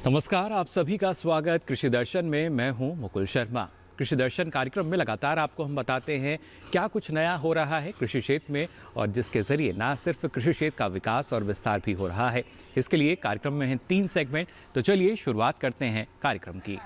नमस्कार, आप सभी का स्वागत कृषि दर्शन में। मैं हूं मुकुल शर्मा। कृषि दर्शन कार्यक्रम में लगातार आपको हम बताते हैं क्या कुछ नया हो रहा है कृषि क्षेत्र में, और जिसके जरिए ना सिर्फ कृषि क्षेत्र का विकास और विस्तार भी हो रहा है। इसके लिए कार्यक्रम में हैं 3 सेगमेंट। तो चलिए शुरुआत करते हैं कार्यक्रम की।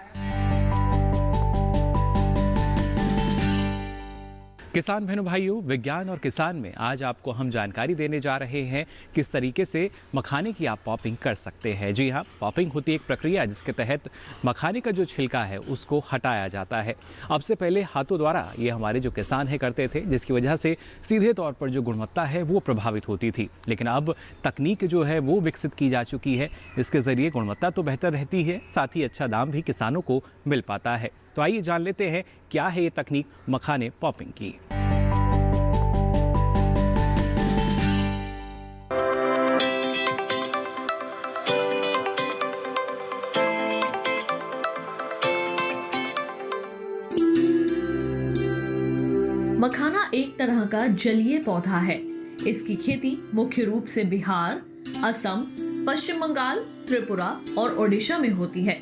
किसान बहनों भाइयों, विज्ञान और किसान में आज आपको हम जानकारी देने जा रहे हैं किस तरीके से मखाने की आप पॉपिंग कर सकते हैं। जी हाँ, पॉपिंग होती है एक प्रक्रिया जिसके तहत मखाने का जो छिलका है उसको हटाया जाता है। अब से पहले हाथों द्वारा ये हमारे जो किसान है करते थे, जिसकी वजह से सीधे तौर पर जो गुणवत्ता है वो प्रभावित होती थी। लेकिन अब तकनीक जो है वो विकसित की जा चुकी है। इसके ज़रिए गुणवत्ता तो बेहतर रहती है, साथ ही अच्छा दाम भी किसानों को मिल पाता है। तो आइए जान लेते हैं क्या है ये तकनीक मखाने पॉपिंग की। मखाना एक तरह का जलीय पौधा है। इसकी खेती मुख्य रूप से बिहार, असम, पश्चिम बंगाल, त्रिपुरा और ओडिशा में होती है।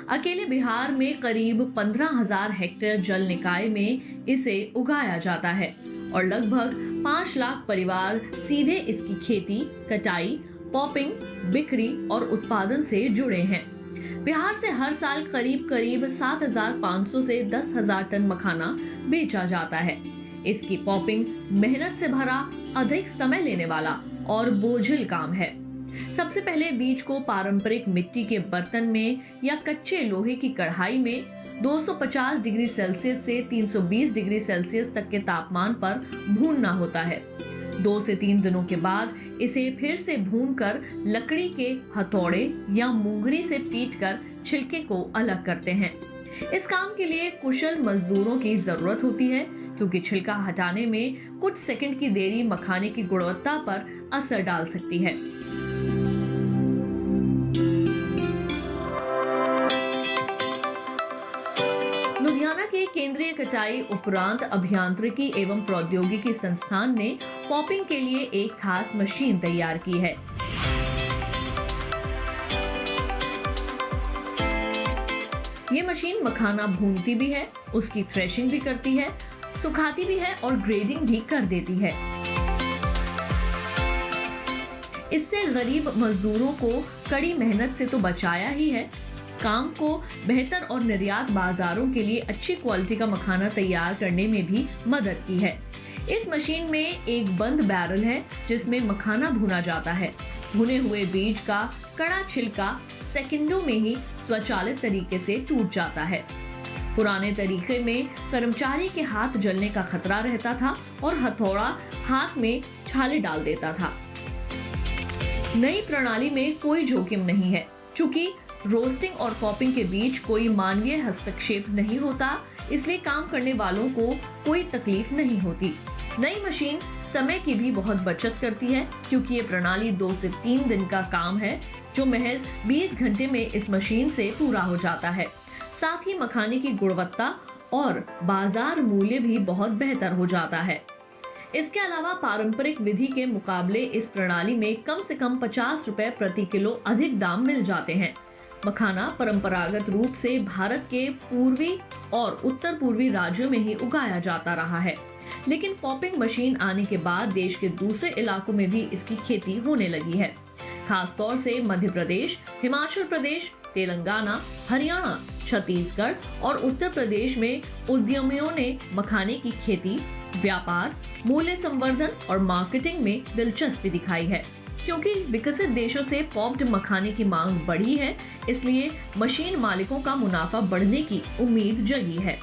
अकेले बिहार में करीब 15,000 हेक्टेयर जल निकाय में इसे उगाया जाता है और लगभग 5 लाख परिवार सीधे इसकी खेती, कटाई, पॉपिंग, बिक्री और उत्पादन से जुड़े हैं। बिहार से हर साल करीब 7,500 से 10,000 टन मखाना बेचा जाता है। इसकी पॉपिंग मेहनत से भरा, अधिक समय लेने वाला और बोझिल काम है। सबसे पहले बीज को पारंपरिक मिट्टी के बर्तन में या कच्चे लोहे की कढ़ाई में 250 डिग्री सेल्सियस से 320 डिग्री सेल्सियस तक के तापमान पर भूनना होता है। 2 से 3 दिनों के बाद इसे फिर से भूनकर लकड़ी के हथौड़े या मूंगरी से पीटकर छिलके को अलग करते हैं। इस काम के लिए कुशल मजदूरों की जरूरत होती है, क्योंकि छिलका हटाने में कुछ सेकंड की देरी मखाने की गुणवत्ता पर असर डाल सकती है। लुधियाना के केंद्रीय कटाई उपरांत अभियांत्रिकी एवं प्रौद्योगिकी संस्थान ने पॉपिंग के लिए एक खास मशीन तैयार की है। ये मशीन मखाना भूनती भी है, उसकी थ्रेशिंग भी करती है, सुखाती भी है और ग्रेडिंग भी कर देती है। इससे गरीब मजदूरों को कड़ी मेहनत से तो बचाया ही है, काम को बेहतर और निर्यात बाजारों के लिए अच्छी क्वालिटी का मखाना तैयार करने में भी मदद की है। इस मशीन में एक बंद बैरल है जिसमें मखाना भुना जाता है। भुने हुए बीज का कड़ा छिलका सेकंडों में ही स्वचालित तरीके से टूट जाता है। पुराने तरीके में कर्मचारी के हाथ जलने का खतरा रहता था और हथौड़ा हाथ में छाले डाल देता था। नई प्रणाली में कोई जोखिम नहीं है, चूंकि रोस्टिंग और पॉपिंग के बीच कोई मानवीय हस्तक्षेप नहीं होता, इसलिए काम करने वालों को कोई तकलीफ नहीं होती। नई मशीन समय की भी बहुत बचत करती है, क्योंकि ये प्रणाली 2 से 3 दिन का काम है, जो महज 20 घंटे में इस मशीन से पूरा हो जाता है। साथ ही मखाने की गुणवत्ता और बाजार मूल्य भी बहुत बेहतर हो जाता है। इसके अलावा पारंपरिक विधि के मुकाबले इस प्रणाली में कम से कम 50 रुपए प्रति किलो अधिक दाम मिल जाते हैं। मखाना परंपरागत रूप से भारत के पूर्वी और उत्तर पूर्वी राज्यों में ही उगाया जाता रहा है, लेकिन पॉपिंग मशीन आने के बाद देश के दूसरे इलाकों में भी इसकी खेती होने लगी है। खासतौर से मध्य प्रदेश, हिमाचल प्रदेश, तेलंगाना, हरियाणा, छत्तीसगढ़ और उत्तर प्रदेश में उद्यमियों ने मखाने की खेती, व्यापार, मूल्य संवर्धन और मार्केटिंग में दिलचस्पी दिखाई है। क्योंकि विकसित देशों से पॉप्ड मखाने की मांग बढ़ी है, इसलिए मशीन मालिकों का मुनाफा बढ़ने की उम्मीद जगी है।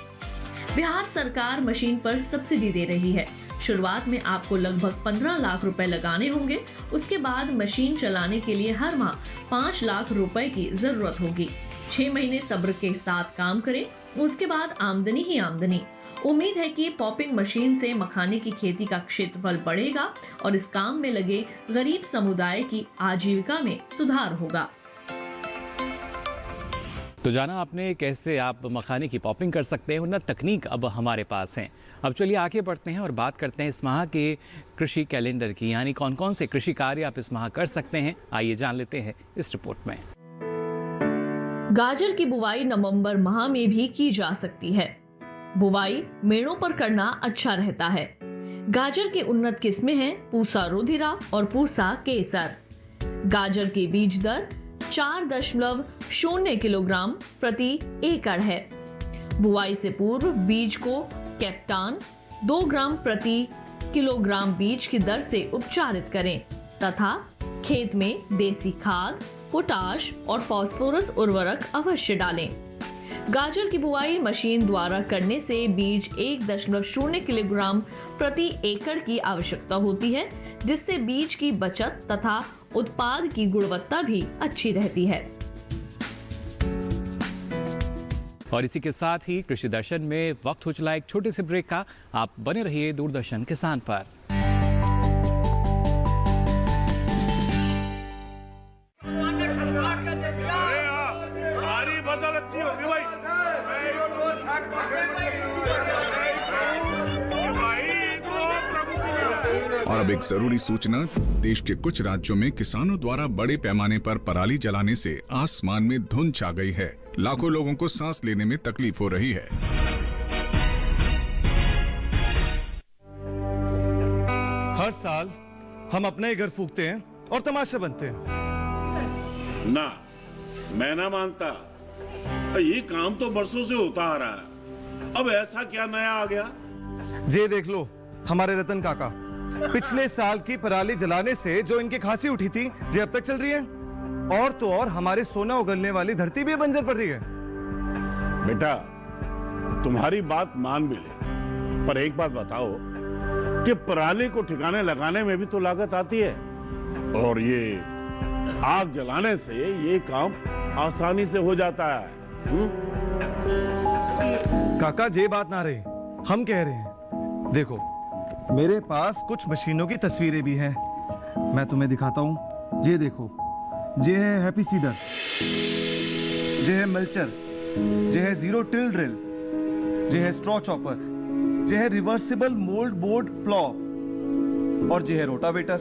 बिहार सरकार मशीन पर सब्सिडी दे रही है। शुरुआत में आपको लगभग 15 लाख रुपए लगाने होंगे। उसके बाद मशीन चलाने के लिए हर माह 5 लाख रुपए की जरूरत होगी। 6 महीने सब्र के साथ काम करें, उसके बाद आमदनी ही आमदनी। उम्मीद है कि पॉपिंग मशीन से मखाने की खेती का क्षेत्रफल बढ़ेगा और इस काम में लगे गरीब समुदाय की आजीविका में सुधार होगा। तो जाना आपने कैसे आप मखाने की पॉपिंग कर सकते हैं, उन्नत तकनीक अब हमारे पास है। अब चलिए आगे बढ़ते हैं और बात करते हैं इस माह के कृषि कैलेंडर की, यानी कौन कौन से कृषि कार्य आप इस माह कर सकते हैं। आइए जान लेते हैं इस रिपोर्ट में। गाजर की बुवाई नवंबर माह में भी की जा सकती है। बुवाई मेड़ों पर करना अच्छा रहता है। गाजर की उन्नत किस्में हैं पूसा रुधिरा और पूसा केसर। गाजर की बीज दर 4.0 किलोग्राम प्रति एकड़ है। बुआई से पूर्व बीज को कैप्टान 2 ग्राम प्रति किलोग्राम बीज की दर से उपचारित करें तथा खेत में देसी खाद, पोटाश और फास्फोरस उर्वरक अवश्य डालें। गाजर की बुआई मशीन द्वारा करने से बीज 1.0 किलोग्राम प्रति एकड़ की आवश्यकता होती है, जिससे बीज की बचत तथा उत्पाद की गुणवत्ता भी अच्छी रहती है। और इसी के साथ ही कृषि दर्शन में वक्त हो चला एक छोटे से ब्रेक का। आप बने रहिए दूरदर्शन किसान पर। सारी फसल अच्छी होगी भाई। और अब एक जरूरी सूचना, देश के कुछ राज्यों में किसानों द्वारा बड़े पैमाने पर पराली जलाने से आसमान में धुंध छा गई है। लाखों लोगों को सांस लेने में तकलीफ हो रही है। हर साल हम अपने ही घर फूकते हैं और तमाशे बनते हैं। ना, मैं ना मानता। ये काम तो बरसों से होता आ रहा है, अब ऐसा क्या नया आ गया? ये देख लो हमारे रतन काका, पिछले साल की पराली जलाने से जो इनकी खांसी उठी थी, ये अब तक चल रही है। और तो और हमारे सोना उगलने वाली धरती भी बंजर पड़ रही है। बेटा, तुम्हारी बात मान भी ले, पर एक बात बताओ कि पराली को ठिकाने लगाने में भी तो लागत आती है, और ये आग जलाने से ये काम आसानी से हो जाता है। काका ये बात ना रही, हम कह रहे हैं। देखो मेरे पास कुछ मशीनों की तस्वीरें भी हैं, मैं तुम्हें दिखाता हूं। ये देखो, ये है हैप्पी सीडर, ये है मल्चर, ये है जीरो टिल ड्रिल, ये है स्ट्रॉ चॉपर, ये है रिवर्सिबल मोल्ड बोर्ड प्लॉ और ये है रोटावेटर।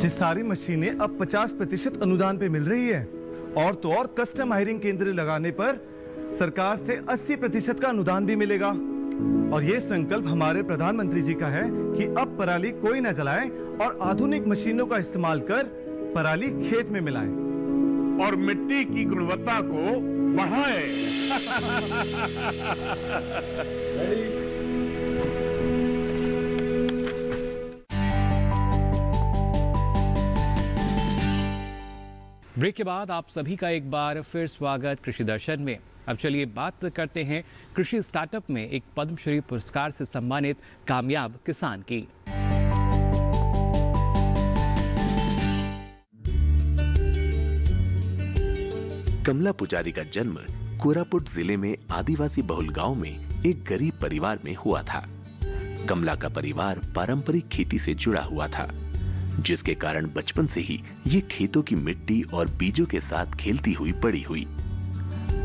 ये सारी मशीनें अब 50% अनुदान पे मिल रही है, और तो और कस्टम हायरिंग केंद्र लगाने पर सरकार से 80% का अनुदान भी मिलेगा। और ये संकल्प हमारे प्रधानमंत्री जी का है कि अब पराली कोई न जलाए और आधुनिक मशीनों का इस्तेमाल कर पराली खेत में मिलाएं और मिट्टी की गुणवत्ता को बढ़ाए। ब्रेक के बाद आप सभी का एक बार फिर स्वागत कृषि दर्शन में। अब चलिए बात करते हैं कृषि स्टार्टअप में एक पद्मश्री पुरस्कार से सम्मानित कामयाब किसान की। कमला पुजारी का जन्म कोरापुट जिले में आदिवासी बहुल गांव में एक गरीब परिवार में हुआ था। कमला का परिवार पारंपरिक खेती से जुड़ा हुआ था, जिसके कारण बचपन से ही ये खेतों की मिट्टी और बीजों के साथ खेलती हुई बड़ी हुई।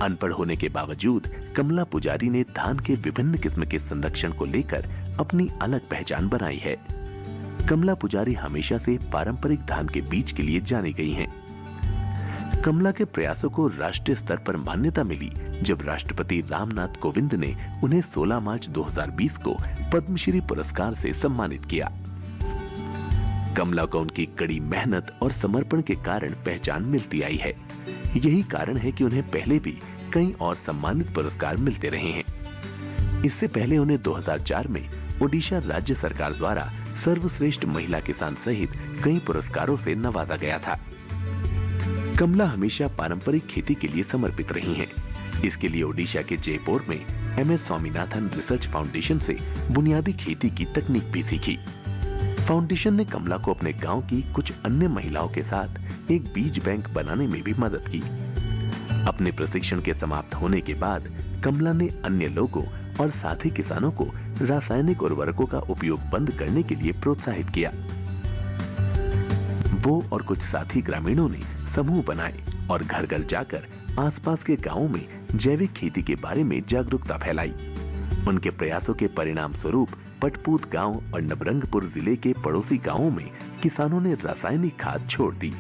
अनपढ़ होने के बावजूद कमला पुजारी ने धान के विभिन्न किस्म के संरक्षण को लेकर अपनी अलग पहचान बनाई है। कमला पुजारी हमेशा से पारंपरिक धान के बीज के लिए जानी गई हैं। कमला के प्रयासों को राष्ट्रीय स्तर पर मान्यता मिली जब राष्ट्रपति रामनाथ कोविंद ने उन्हें 16 मार्च 2020 को पद्मश्री पुरस्कार से सम्मानित किया। कमला को उनकी कड़ी मेहनत और समर्पण के कारण पहचान मिलती आई है। यही कारण है कि उन्हें पहले भी कई और सम्मानित पुरस्कार मिलते रहे हैं। इससे पहले उन्हें 2004 में ओडिशा राज्य सरकार द्वारा सर्वश्रेष्ठ महिला किसान सहित कई पुरस्कारों से नवाजा गया था। कमला हमेशा पारंपरिक खेती के लिए समर्पित रही हैं। इसके लिए ओडिशा के जयपुर में MS स्वामीनाथन रिसर्च फाउंडेशन से बुनियादी खेती की तकनीक भी सीखी। फाउंडेशन ने कमला को अपने गांव की कुछ अन्य महिलाओं के साथ एक बीज बैंक बनाने में भी मदद की। अपने प्रशिक्षण के समाप्त होने के बाद कमला ने अन्य लोगों और साथी किसानों को रासायनिक उर्वरकों का उपयोग बंद करने के लिए प्रोत्साहित किया। वो और कुछ साथी ग्रामीणों ने समूह बनाए और घर घर जाकर आसपास के गांवों में जैविक खेती के बारे में जागरूकता फैलाई। उनके प्रयासों के परिणाम स्वरूप पटपूत गांव और नवरंगपुर जिले के पड़ोसी गांवों में किसानों ने रासायनिक खाद छोड़ दी।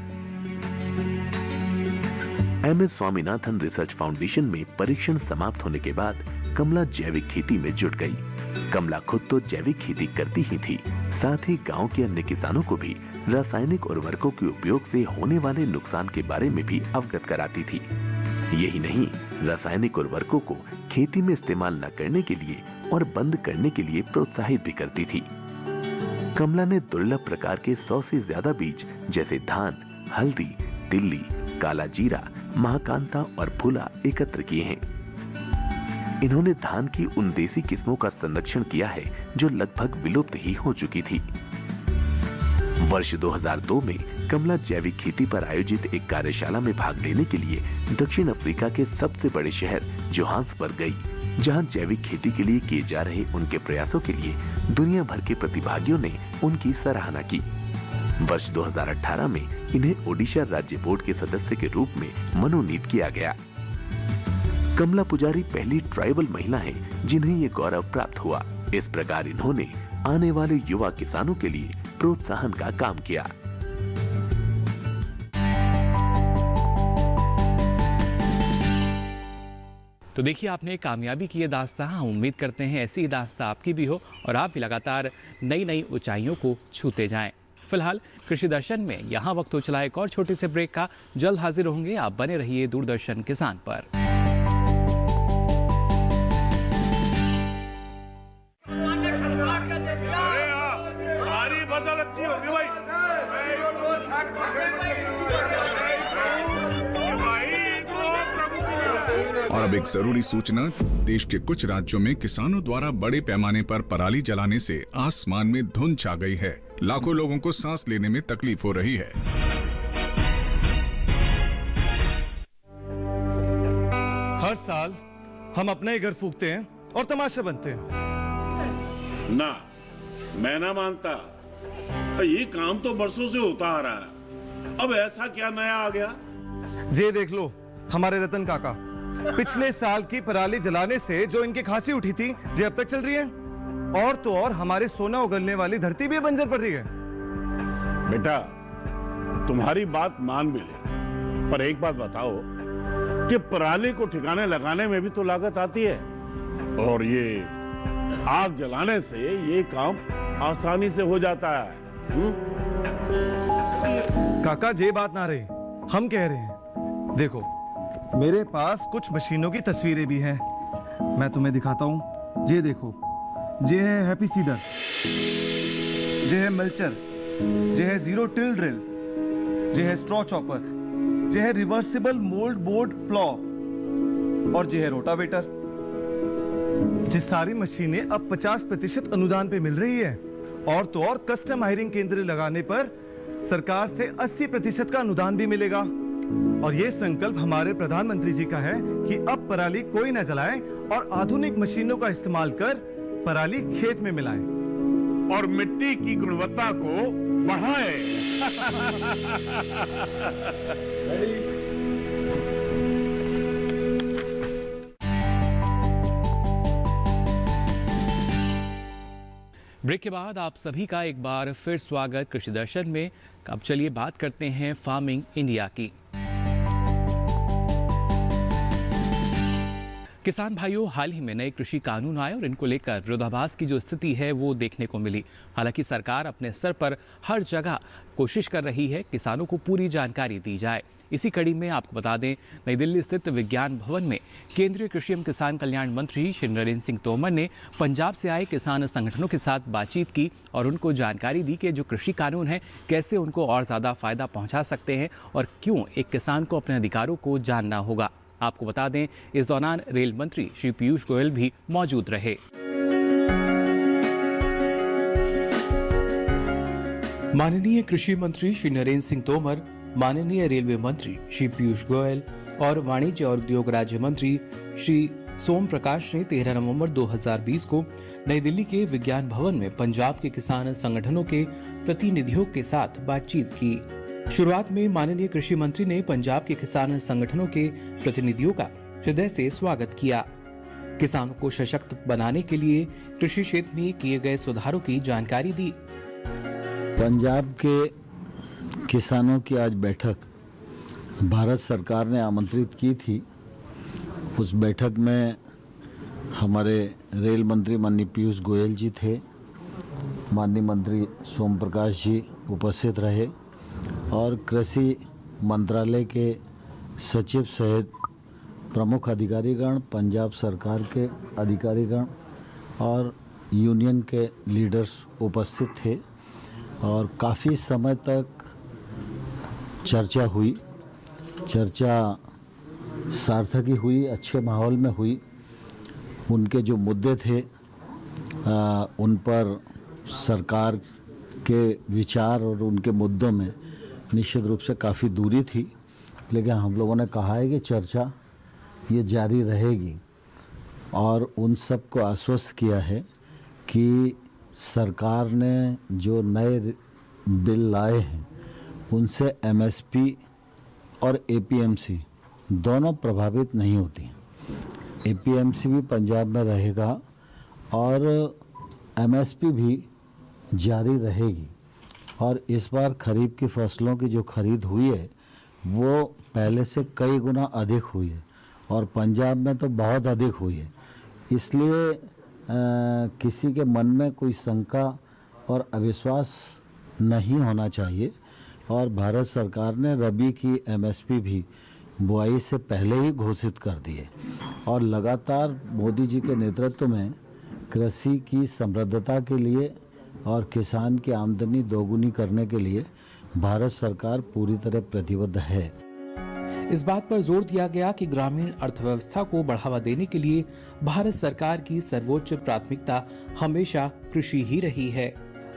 MS स्वामीनाथन रिसर्च फाउंडेशन में परीक्षण समाप्त होने के बाद कमला जैविक खेती में जुट गई। कमला खुद तो जैविक खेती करती ही थी, साथ ही गांव के अन्य किसानों को भी रासायनिक उर्वरकों के उपयोग से होने वाले नुकसान के बारे में भी अवगत कराती थी। यही नहीं, रासायनिक उर्वरकों को खेती में इस्तेमाल न करने के लिए और बंद करने के लिए प्रोत्साहित भी करती थी। कमला ने दुर्लभ प्रकार के 100 से ज्यादा बीज जैसे धान, हल्दी, तिल्ली, काला जीरा, महाकांता और फूला एकत्र किए हैं। इन्होंने धान की उन देसी किस्मों का संरक्षण किया है जो लगभग विलुप्त ही हो चुकी थी। वर्ष 2002 में कमला जैविक खेती पर आयोजित एक कार्यशाला में भाग लेने के लिए दक्षिण अफ्रीका के सबसे बड़े शहर जोहान्सबर्ग गई, जहां जैविक खेती के लिए किए जा रहे उनके प्रयासों के लिए दुनिया भर के प्रतिभागियों ने उनकी सराहना की। वर्ष 2018 में इन्हें ओडिशा राज्य बोर्ड के सदस्य के रूप में मनोनीत किया गया। कमला पुजारी पहली ट्राइबल महिला हैं जिन्हें ये गौरव प्राप्त हुआ। इस प्रकार इन्होंने आने वाले युवा किसानों के लिए प्रोत्साहन का काम किया। तो देखिए, आपने कामयाबी की ये दास्तां, हम उम्मीद करते हैं ऐसी ही दास्तां आपकी भी हो और आप भी लगातार नई नई ऊंचाइयों को छूते जाएं। फिलहाल कृषि दर्शन में यहाँ वक्त हो चला एक और छोटे से ब्रेक का। जल्द हाजिर होंगे, आप बने रहिए दूरदर्शन किसान पर। सारी फसल अच्छी होगी भाई। और अब एक जरूरी सूचना, देश के कुछ राज्यों में किसानों द्वारा बड़े पैमाने पर पराली जलाने से आसमान में धुंध छा गई है। लाखों लोगों को सांस लेने में तकलीफ हो रही है। हर साल हम अपना ही घर फूकते हैं और तमाशा बनते हैं। ना, मैं ना मानता। ये काम तो बरसों से होता आ रहा है, अब ऐसा क्या नया आ गया? ये देख लो, हमारे रतन काका पिछले साल की पराली जलाने से जो इनकी खांसी उठी थी, ये अब तक चल रही है। और तो और हमारे सोना उगलने वाली धरती भी बंजर पड़ रही है। बेटा, तुम्हारी बात मान भी ले, पर एक बात बताओ कि पराली को ठिकाने लगाने में भी तो लागत आती है, और ये आग जलाने से ये काम आसानी से हो जाता है। काका, ये बात ना रही, हम कह रहे हैं। देखो, मेरे पास कुछ मशीनों की तस्वीरें भी हैं, मैं तुम्हें दिखाता हूं। ये देखो, ये है हैप्पी सीडर, ये है मल्चर, ये है जीरो टिल ड्रिल, ये है स्ट्रॉ चॉपर, ये है रिवर्सिबल मोल्ड बोर्ड प्लॉ, और ये है रोटावेटर। ये सारी मशीनें अब 50% अनुदान पे मिल रही है, और तो और कस्टम हायरिंग केंद्र लगाने पर सरकार से 80% का अनुदान भी मिलेगा। और ये संकल्प हमारे प्रधानमंत्री जी का है कि अब पराली कोई न जलाए और आधुनिक मशीनों का इस्तेमाल कर पराली खेत में मिलाएं और मिट्टी की गुणवत्ता को बढ़ाए। ब्रेक के बाद आप सभी का एक बार फिर स्वागत कृषि दर्शन में। अब चलिए बात करते हैं फार्मिंग इंडिया की। किसान भाइयों, हाल ही में नए कृषि कानून आए और इनको लेकर विरोधाभास की जो स्थिति है वो देखने को मिली। हालांकि सरकार अपने स्तर पर हर जगह कोशिश कर रही है किसानों को पूरी जानकारी दी जाए। इसी कड़ी में आपको बता दें, नई दिल्ली स्थित विज्ञान भवन में केंद्रीय कृषि एवं किसान कल्याण मंत्री श्री नरेंद्र सिंह तोमर ने पंजाब से आए किसान संगठनों के साथ बातचीत की और उनको जानकारी दी कि जो कृषि कानून है कैसे उनको और ज़्यादा फायदा पहुंचा सकते हैं और क्यों एक किसान को अपने अधिकारों को जानना होगा। आपको बता दें, इस दौरान रेल मंत्री श्री पीयूष गोयल भी मौजूद रहे। माननीय कृषि मंत्री श्री नरेंद्र सिंह तोमर, माननीय रेलवे मंत्री श्री पीयूष गोयल और वाणिज्य और उद्योग राज्य मंत्री श्री सोम प्रकाश ने 13 नवंबर 2020 को नई दिल्ली के विज्ञान भवन में पंजाब के किसान संगठनों के प्रतिनिधियों के साथ बातचीत की। शुरुआत में माननीय कृषि मंत्री ने पंजाब के किसान संगठनों के प्रतिनिधियों का हृदय से स्वागत किया। किसानों को सशक्त बनाने के लिए कृषि क्षेत्र में किए गए सुधारों की जानकारी दी। पंजाब के किसानों की आज बैठक भारत सरकार ने आमंत्रित की थी। उस बैठक में हमारे रेल मंत्री माननीय पीयूष गोयल जी थे, माननीय मंत्री सोम प्रकाश जी उपस्थित रहे और कृषि मंत्रालय के सचिव सहित प्रमुख अधिकारीगण, पंजाब सरकार के अधिकारीगण और यूनियन के लीडर्स उपस्थित थे और काफ़ी समय तक चर्चा हुई। चर्चा सार्थक ही हुई, अच्छे माहौल में हुई। उनके जो मुद्दे थे उन पर सरकार के विचार और उनके मुद्दों में निश्चित रूप से काफ़ी दूरी थी, लेकिन हम लोगों ने कहा है कि चर्चा ये जारी रहेगी और उन सब को आश्वस्त किया है कि सरकार ने जो नए बिल लाए हैं उनसे एमएसपी और एपीएमसी दोनों प्रभावित नहीं होती। एपीएमसी भी पंजाब में रहेगा और एमएसपी भी जारी रहेगी और इस बार खरीफ की फसलों की जो खरीद हुई है वो पहले से कई गुना अधिक हुई है और पंजाब में तो बहुत अधिक हुई है। इसलिए किसी के मन में कोई शंका और अविश्वास नहीं होना चाहिए और भारत सरकार ने रबी की एमएसपी भी बुआई से पहले ही घोषित कर दी है और लगातार मोदी जी के नेतृत्व में कृषि की समृद्धता के लिए और किसान की आमदनी दोगुनी करने के लिए भारत सरकार पूरी तरह प्रतिबद्ध है। इस बात पर जोर दिया गया कि ग्रामीण अर्थव्यवस्था को बढ़ावा देने के लिए भारत सरकार की सर्वोच्च प्राथमिकता हमेशा कृषि ही रही है।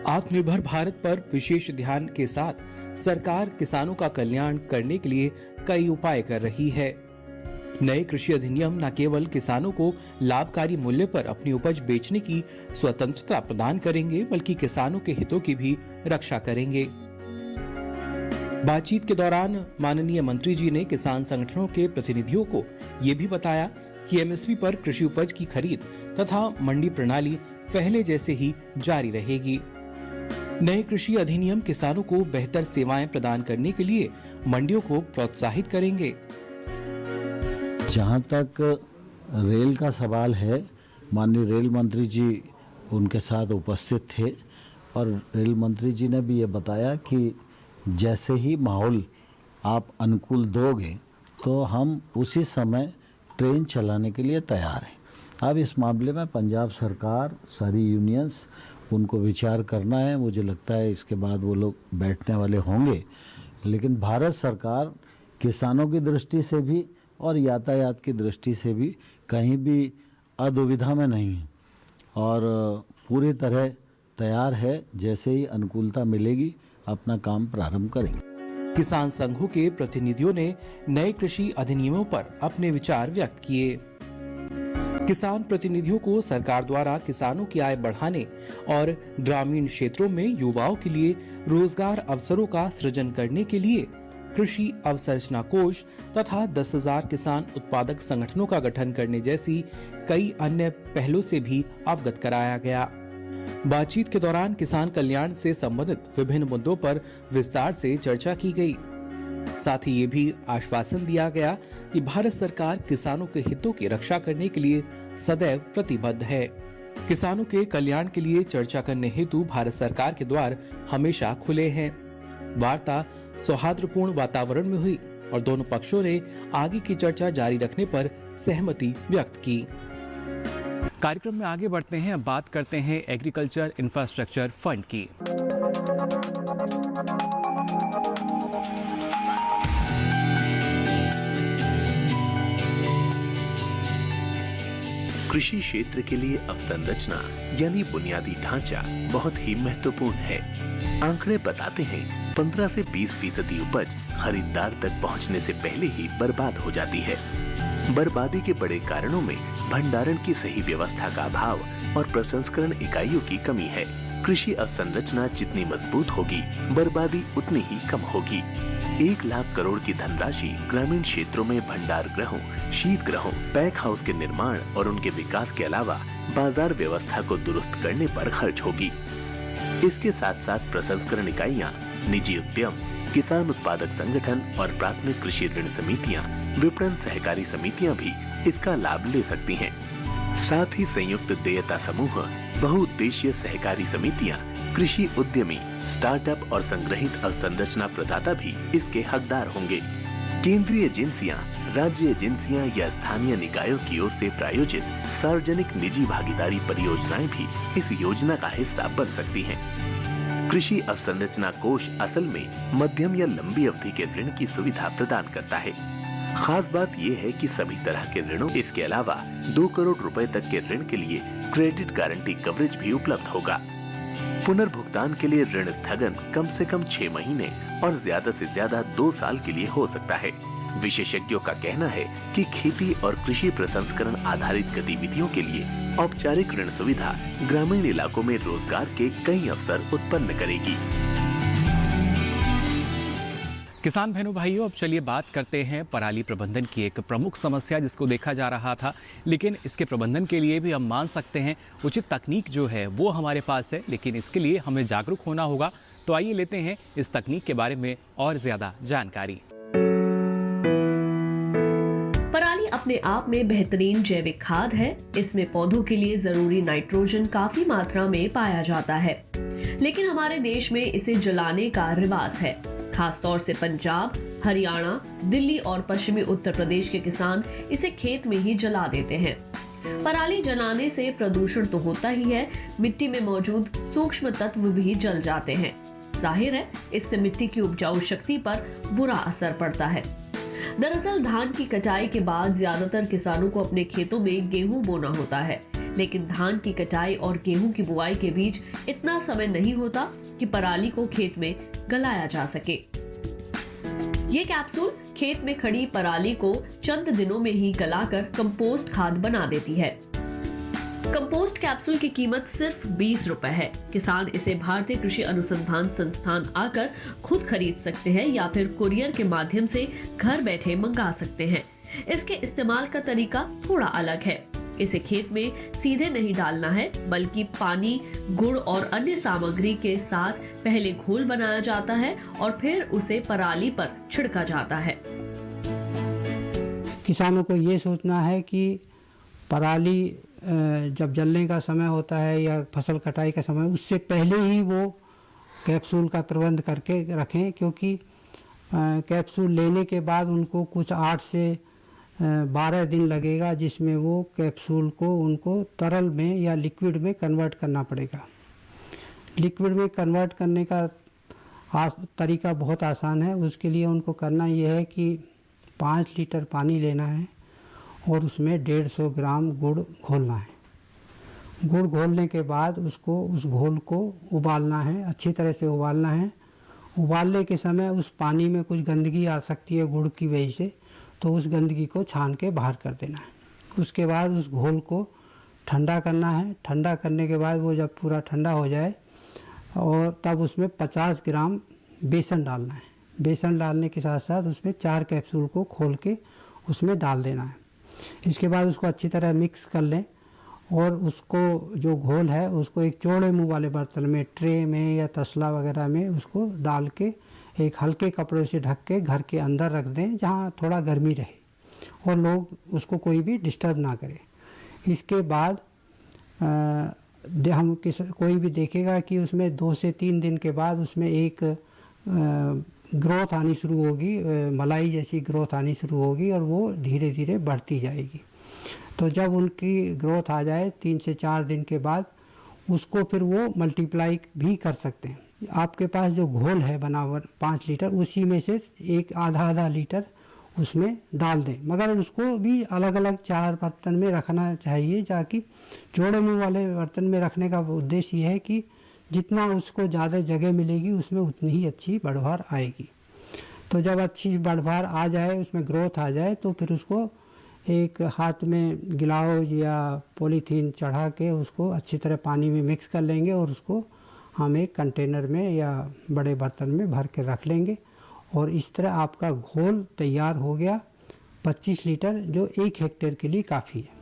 आत्मनिर्भर भारत पर विशेष ध्यान के साथ सरकार किसानों का कल्याण करने के लिए कई उपाय कर रही है। नए कृषि अधिनियम न केवल किसानों को लाभकारी मूल्य पर अपनी उपज बेचने की स्वतंत्रता प्रदान करेंगे, बल्कि किसानों के हितों की भी रक्षा करेंगे। बातचीत के दौरान माननीय मंत्री जी ने किसान संगठनों के प्रतिनिधियों को ये भी बताया कि एमएसपी पर कृषि उपज की खरीद तथा मंडी प्रणाली पहले जैसे ही जारी रहेगी। नए कृषि अधिनियम किसानों को बेहतर सेवाएं प्रदान करने के लिए मंडियों को प्रोत्साहित करेंगे। जहाँ तक रेल का सवाल है, माननीय रेल मंत्री जी उनके साथ उपस्थित थे और रेल मंत्री जी ने भी ये बताया कि जैसे ही माहौल आप अनुकूल दोगे तो हम उसी समय ट्रेन चलाने के लिए तैयार हैं। अब इस मामले में पंजाब सरकार, सारी यूनियंस, उनको विचार करना है। मुझे लगता है इसके बाद वो लोग बैठने वाले होंगे, लेकिन भारत सरकार किसानों की दृष्टि से भी और यातायात की दृष्टि से भी कहीं भी अदुविधा में नहीं है और पूरी तरह तैयार है। जैसे ही अनुकूलता मिलेगी अपना काम प्रारंभ करेंगे। किसान संघों के प्रतिनिधियों ने नए कृषि अधिनियमों पर अपने विचार व्यक्त किए। किसान प्रतिनिधियों को सरकार द्वारा किसानों की आय बढ़ाने और ग्रामीण क्षेत्रों में युवाओं के लिए रोजगार अवसरों का सृजन करने के लिए कृषि अवसंरचना कोष तथा 10,000 किसान उत्पादक संगठनों का गठन करने जैसी कई अन्य पहलों से भी अवगत कराया गया। बातचीत के दौरान किसान कल्याण से संबंधित विभिन्न मुद्दों पर विस्तार से चर्चा की गई। साथ ही ये भी आश्वासन दिया गया कि भारत सरकार किसानों के हितों की रक्षा करने के लिए सदैव प्रतिबद्ध है। किसानों के कल्याण के लिए चर्चा करने हेतु भारत सरकार के द्वार हमेशा खुले हैं। वार्ता सौहार्दपूर्ण वातावरण में हुई और दोनों पक्षों ने आगे की चर्चा जारी रखने पर सहमति व्यक्त की। कार्यक्रम में आगे बढ़ते हैं, अब बात करते हैं एग्रीकल्चर इंफ्रास्ट्रक्चर फंड की। कृषि क्षेत्र के लिए अवसंरचना यानी बुनियादी ढांचा बहुत ही महत्वपूर्ण है। आंकड़े बताते हैं 15 से 20% उपज खरीदार तक पहुंचने से पहले ही बर्बाद हो जाती है। बर्बादी के बड़े कारणों में भंडारण की सही व्यवस्था का अभाव और प्रसंस्करण इकाइयों की कमी है। कृषि अवसंरचना जितनी मजबूत होगी, बर्बादी उतनी ही कम होगी। 1 लाख करोड़ की धनराशि ग्रामीण क्षेत्रों में भंडार गृहों, शीत गृहों, पैक हाउस के निर्माण और उनके विकास के अलावा बाजार व्यवस्था को दुरुस्त करने पर खर्च होगी। इसके साथ साथ प्रसंस्करण इकाइयां निजी उद्यम, किसान उत्पादक संगठन और प्राथमिक कृषि ऋण समितियां, विपणन सहकारी समितियां भी इसका लाभ ले सकती हैं। साथ ही संयुक्त देयता समूह, बहुउद्देशीय सहकारी समितियां, कृषि उद्यमी, स्टार्टअप और संग्रहित अवसंरचना प्रदाता भी इसके हकदार होंगे। केंद्रीय एजेंसियां, राज्य एजेंसियां या स्थानीय निकायों की ओर से प्रायोजित सार्वजनिक निजी भागीदारी परियोजनाएं भी इस योजना का हिस्सा बन सकती हैं। कृषि अवसंरचना कोष असल में मध्यम या लंबी अवधि के ऋण की सुविधा प्रदान करता है। खास बात यह है कि सभी तरह के ऋणों, इसके अलावा 2 करोड़ रुपए तक के ऋण के लिए क्रेडिट गारंटी कवरेज भी उपलब्ध होगा। पुनर्भुगतान के लिए ऋण स्थगन कम से कम 6 महीने और ज्यादा से ज्यादा 2 साल के लिए हो सकता है। विशेषज्ञों का कहना है कि खेती और कृषि प्रसंस्करण आधारित गतिविधियों के लिए औपचारिक ऋण सुविधा ग्रामीण इलाकों में रोजगार के कई अवसर उत्पन्न करेगी। किसान बहनों भाइयों, अब चलिए बात करते हैं पराली प्रबंधन की एक प्रमुख समस्या जिसको देखा जा रहा था, लेकिन इसके प्रबंधन के लिए भी हम मान सकते हैं उचित तकनीक जो है वो हमारे पास है, लेकिन इसके लिए हमें जागरूक होना होगा। तो आइए लेते हैं इस तकनीक के बारे में और ज्यादा जानकारी। पराली अपने आप में बेहतरीन जैविक खाद है। इसमें पौधों के लिए जरूरी नाइट्रोजन काफी मात्रा में पाया जाता है, लेकिन हमारे देश में इसे जलाने का रिवाज है। खासतौर से पंजाब, हरियाणा, दिल्ली और पश्चिमी उत्तर प्रदेश के किसान इसे खेत में ही जला देते हैं। पराली जलाने से प्रदूषण तो होता ही है, मिट्टी में मौजूद सूक्ष्म तत्व भी जल जाते हैं। जाहिर है, इससे मिट्टी की उपजाऊ शक्ति पर बुरा असर पड़ता है। दरअसल धान की कटाई के बाद ज्यादातर किसानों को अपने खेतों में गेहूं बोना होता है, लेकिन धान की कटाई और गेहूं की बुआई के बीच इतना समय नहीं होता कि पराली को खेत में गलाया जा सके। ये कैप्सूल खेत में खड़ी पराली को चंद दिनों में ही गलाकर कंपोस्ट खाद बना देती है। कंपोस्ट कैप्सूल की कीमत सिर्फ 20 रुपए है। किसान इसे भारतीय कृषि अनुसंधान संस्थान आकर खुद खरीद सकते हैं या फिर कुरियर के माध्यम से घर बैठे मंगा सकते हैं। इसके इस्तेमाल का तरीका थोड़ा अलग है। इसे खेत में सीधे नहीं डालना है, बल्कि पानी, गुड़ और अन्य सामग्री के साथ पहले घोल बनाया जाता है और फिर उसे पराली पर छिड़का जाता है। किसानों को ये सोचना है कि पराली जब जलने का समय होता है या फसल कटाई का समय, उससे पहले ही वो कैप्सूल का प्रबंध करके रखें, क्योंकि कैप्सूल लेने के बाद उनको कुछ 8 से 12 दिन लगेगा, जिसमें वो कैप्सूल को उनको तरल में या लिक्विड में कन्वर्ट करना पड़ेगा। लिक्विड में कन्वर्ट करने का तरीका बहुत आसान है। उसके लिए उनको करना ये है कि 5 लीटर पानी लेना है और उसमें 150 ग्राम गुड़ घोलना है। गुड़ घोलने के बाद उसको, उस घोल को उबालना है, अच्छी तरह से उबालना है। उबालने के समय उस पानी में कुछ गंदगी आ सकती है गुड़ की वजह से, तो उस गंदगी को छान के बाहर कर देना है। उसके बाद उस घोल को ठंडा करना है। ठंडा करने के बाद वो जब पूरा ठंडा हो जाए और तब उसमें 50 ग्राम बेसन डालना है। बेसन डालने के साथ साथ उसमें 4 कैप्सूल को खोल के उसमें डाल देना है। इसके बाद उसको अच्छी तरह मिक्स कर लें और उसको जो घोल है उसको एक चौड़े मुंह वाले बर्तन में, ट्रे में या तसला वगैरह में उसको डाल के एक हल्के कपड़े से ढक के घर के अंदर रख दें, जहाँ थोड़ा गर्मी रहे और लोग उसको कोई भी डिस्टर्ब ना करे। इसके बाद कोई भी देखेगा कि उसमें 2 से 3 दिन के बाद उसमें एक ग्रोथ आनी शुरू होगी, मलाई जैसी ग्रोथ आनी शुरू होगी और वो धीरे धीरे बढ़ती जाएगी। तो जब उनकी ग्रोथ आ जाए 3 से 4 दिन के बाद उसको फिर वो मल्टीप्लाई भी कर सकते हैं। आपके पास जो घोल है बनावट 5 लीटर, उसी में से एक आधा लीटर उसमें डाल दें, मगर उसको भी अलग अलग 4 बर्तन में रखना चाहिए, ताकि चौड़े मुंह वाले बर्तन में रखने का उद्देश्य ये है कि जितना उसको ज़्यादा जगह मिलेगी उसमें उतनी ही अच्छी बढ़वार आएगी। तो जब अच्छी बढ़वार आ जाए, उसमें ग्रोथ आ जाए, तो फिर उसको एक हाथ में ग्लाउज या पॉलीथीन चढ़ा के उसको अच्छी तरह पानी में मिक्स कर लेंगे और उसको हम एक कंटेनर में या बड़े बर्तन में भर के रख लेंगे और इस तरह आपका घोल तैयार हो गया 25 लीटर, जो 1 हेक्टेयर के लिए काफ़ी है।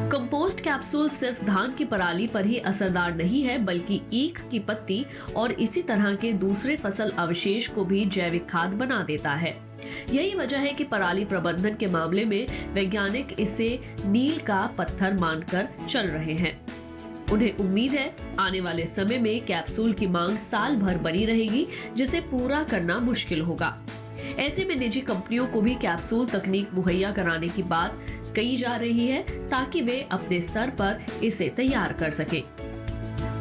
कंपोस्ट कैप्सूल सिर्फ धान की पराली पर ही असरदार नहीं है, बल्कि ईख की पत्ती और इसी तरह के दूसरे फसल अवशेष को भी जैविक खाद बना देता है। यही वजह है कि पराली प्रबंधन के मामले में वैज्ञानिक इसे नील का पत्थर मानकर चल रहे हैं। उन्हें उम्मीद है आने वाले समय में कैप्सूल की मांग साल भर बनी रहेगी, जिसे पूरा करना मुश्किल होगा। ऐसे में निजी कंपनियों को भी कैप्सूल तकनीक मुहैया कराने की बात कही जा रही है, ताकि वे अपने स्तर पर इसे तैयार कर सकें।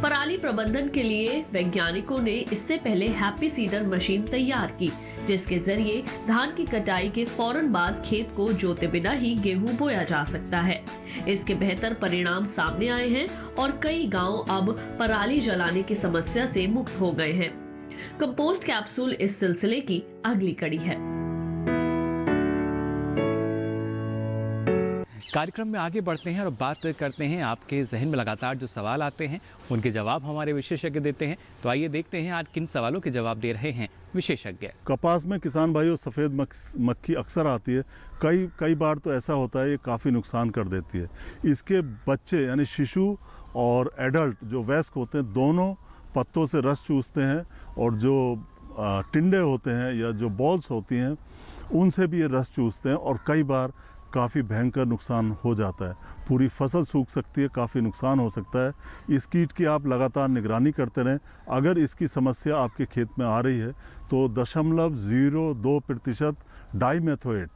पराली प्रबंधन के लिए वैज्ञानिकों ने इससे पहले हैप्पी सीडर मशीन तैयार की, जिसके जरिए धान की कटाई के फौरन बाद खेत को जोते बिना ही गेहूं बोया जा सकता है। इसके बेहतर परिणाम सामने आए हैं और कई गांव अब पराली जलाने की समस्या से मुक्त हो गए हैं। कंपोस्ट कैप्सूल इस सिलसिले की अगली कड़ी है। कार्यक्रम में आगे बढ़ते हैं और बात करते हैं, आपके जहन में लगातार जो सवाल आते हैं उनके जवाब हमारे विशेषज्ञ देते हैं। तो आइए देखते हैं आज किन सवालों के जवाब दे रहे हैं विशेषज्ञ। कपास में किसान भाइयों सफ़ेद मक्खी अक्सर आती है। कई बार तो ऐसा होता है ये काफ़ी नुकसान कर देती है। इसके बच्चे यानी शिशु और एडल्ट जो वयस्क होते हैं, दोनों पत्तों से रस चूसते हैं और जो टिंडे होते हैं या जो बॉल्स होती हैं उनसे भी ये रस चूसते हैं और कई बार काफ़ी भयंकर नुकसान हो जाता है। पूरी फसल सूख सकती है, काफ़ी नुकसान हो सकता है। इस कीट की आप लगातार निगरानी करते रहें। अगर इसकी समस्या आपके खेत में आ रही है तो 0.02% डाइमेथोएट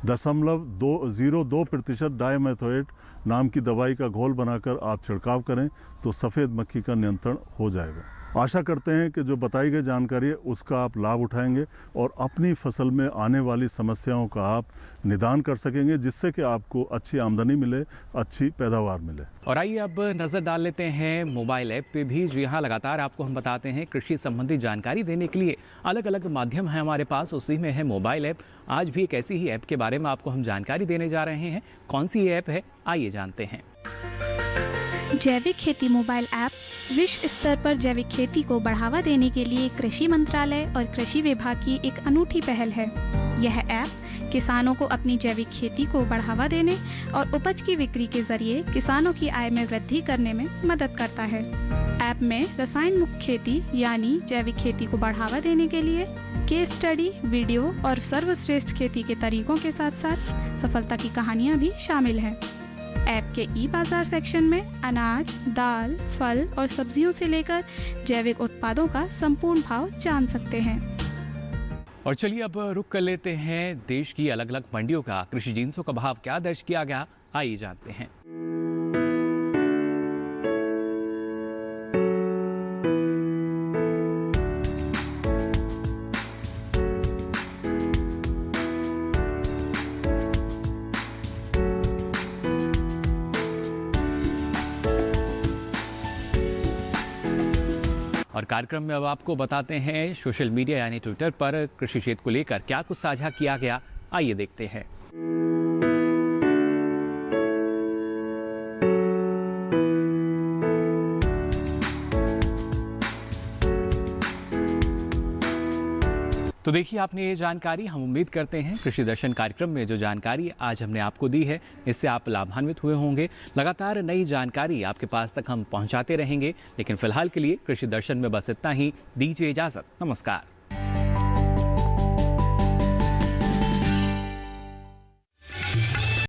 0.02% डाइमेथोएट नाम की दवाई का घोल बनाकर आप छिड़काव करें तो सफ़ेद मक्खी का नियंत्रण हो जाएगा। आशा करते हैं कि जो बताई गई जानकारी है उसका आप लाभ उठाएंगे और अपनी फसल में आने वाली समस्याओं का आप निदान कर सकेंगे, जिससे कि आपको अच्छी आमदनी मिले, अच्छी पैदावार मिले। और आइए अब नज़र डाल लेते हैं मोबाइल ऐप पे भी। जी हाँ, लगातार आपको हम बताते हैं कृषि संबंधी जानकारी देने के लिए अलग अलग माध्यम है हमारे पास, उसी में है मोबाइल ऐप। आज भी एक ऐसी ही ऐप के बारे में आपको हम जानकारी देने जा रहे हैं। कौन सी ऐप है, आइए जानते हैं। जैविक खेती मोबाइल ऐप विश्व स्तर पर जैविक खेती को बढ़ावा देने के लिए कृषि मंत्रालय और कृषि विभाग की एक अनूठी पहल है। यह ऐप किसानों को अपनी जैविक खेती को बढ़ावा देने और उपज की बिक्री के जरिए किसानों की आय में वृद्धि करने में मदद करता है। ऐप में रसायन मुक्त खेती यानी जैविक खेती को बढ़ावा देने के लिए केस स्टडी, वीडियो और सर्वश्रेष्ठ खेती के तरीकों के साथ साथ सफलता की कहानियाँ भी शामिल हैं। ऐप के ई बाजार सेक्शन में अनाज, दाल, फल और सब्जियों से लेकर जैविक उत्पादों का संपूर्ण भाव जान सकते हैं। और चलिए अब रुक कर लेते हैं देश की अलग अलग मंडियों का कृषि जिन्सों का भाव क्या दर्ज किया गया, आइए जानते हैं। और कार्यक्रम में अब आपको बताते हैं सोशल मीडिया यानी ट्विटर पर कृषि क्षेत्र को लेकर क्या कुछ साझा किया गया, आइए देखते हैं। तो देखिए आपने ये जानकारी, हम उम्मीद करते हैं कृषि दर्शन कार्यक्रम में जो जानकारी आज हमने आपको दी है इससे आप लाभान्वित हुए होंगे। लगातार नई जानकारी आपके पास तक हम पहुंचाते रहेंगे, लेकिन फिलहाल के लिए कृषि दर्शन में बस इतना ही। दीजिए इजाज़त, नमस्कार।